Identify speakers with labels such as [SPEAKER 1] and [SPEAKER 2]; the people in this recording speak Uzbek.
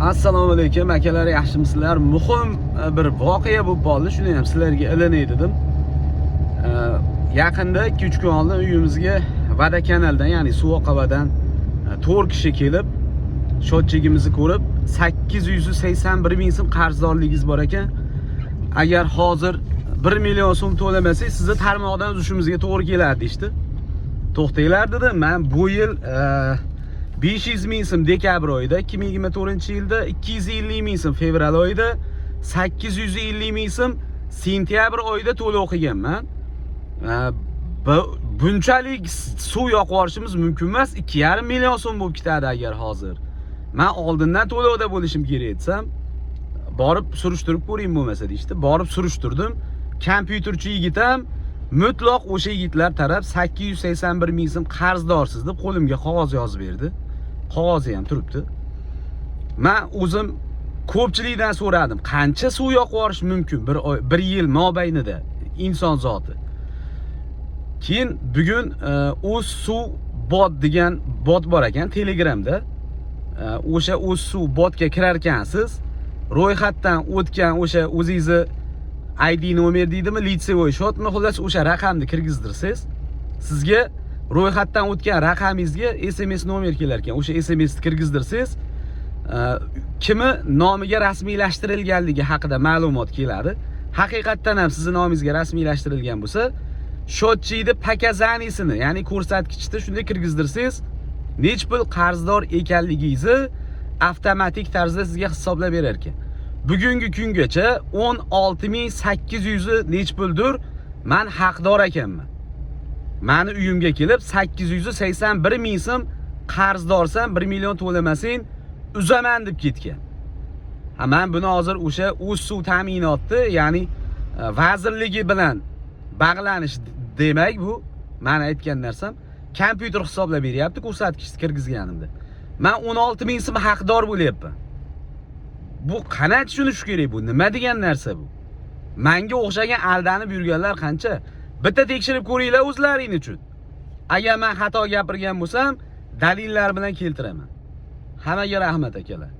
[SPEAKER 1] Assalomu alaykum akalar, yaxshimisizlar? Muhim bir voqea bo'lib qoldi, shuni ham sizlarga ilinay dedim. Yaqinda 2-3 kun oldin uyimizga Vada kanaldan, ya'ni Suvoqovadan 4 kishi kelib, shotchigimizni ko'rib, 881 ming so'm qarzdorligingiz bor ekan. Agar hozir 1 million so'm to'lamasangiz, sizni tarmoqdan uzishimizga to'g'ri keladi deydi. To'xtanglar dedim. Men bu yil 500 ming so'm dekabr oyida, 2024-yilda 250 ming so'm fevral oyida, 850 ming so'm sentyabr oyida to'lov qilganman. Bunchalik suv yoqib yuborishimiz mumkin emas. 2,5 million so'm bo'lib ketadi agar hozir. Men oldindan to'lovda bo'lishim kerak etsam, borib surishtirib ko'ring bo'lmasa deydi. Borib surishtirdim. Kompyuterchi yigit ham mutlaq o'sha yigitlar taraf 881 ming so'm qarzdorsiz deb qo'limga qog'oz yozib berdi. Qog'ozi ham turibdi. Men o'zim ko'pchilikdan so'radim, qancha suv yoqib yuborish mumkin bir yil mobaynida inson zoti. Keyin bugun o'z suv bot degan bot bor ekan Telegramda. O'sha o'z suv botga kirar ekansiz, ro'yxatdan o'tgan o'sha o'zingizni ID nomer deydimi, litsevoy shotmi, xullas o'sha raqamni kirgizdirsangiz, sizga ro'yxatdan o'tgan raqamingizga SMS nomer kelar ekan. O'sha SMSni kirgizdirsangiz, kimi nomiga rasmiylashtirilganligi haqida ma'lumot keladi. Haqiqatdan ham sizning nomingizga rasmiylashtirilgan bo'lsa, shotchiyni pokazanisini, ya'ni ko'rsatkichni shunday kirgizdirsangiz, nech pul qarzdor ekanligingizni avtomatik tarzda sizga hisoblab berar ekan. Bugungi kungacha 16.800 nech puldir men haqdor ekanman. Meni uyimga kelib 881 ming so'm qarzdorsan, 1 million to'lamasang uzaman deb ketgan. Men buni hozir o'sha o'z suv ta'minoti, ya'ni vazirligi bilan bog'lanish demak bu meni aytgan narsam, kompyuter hisoblab beryapti ko'rsatkichni kirgizganimda. Men 16 ming so'm haqdor bo'lyapman. Bu qancha tushunish kerak bu? Nima degan narsa bu? Menga o'xshagan aldanib yurganlar qancha? Bitta tekshirib ko'ringlar o'zlaring uchun. Agar men xato gapirgan bo'lsam, dalillar bilan keltiraman. Hammaga rahmat akalar.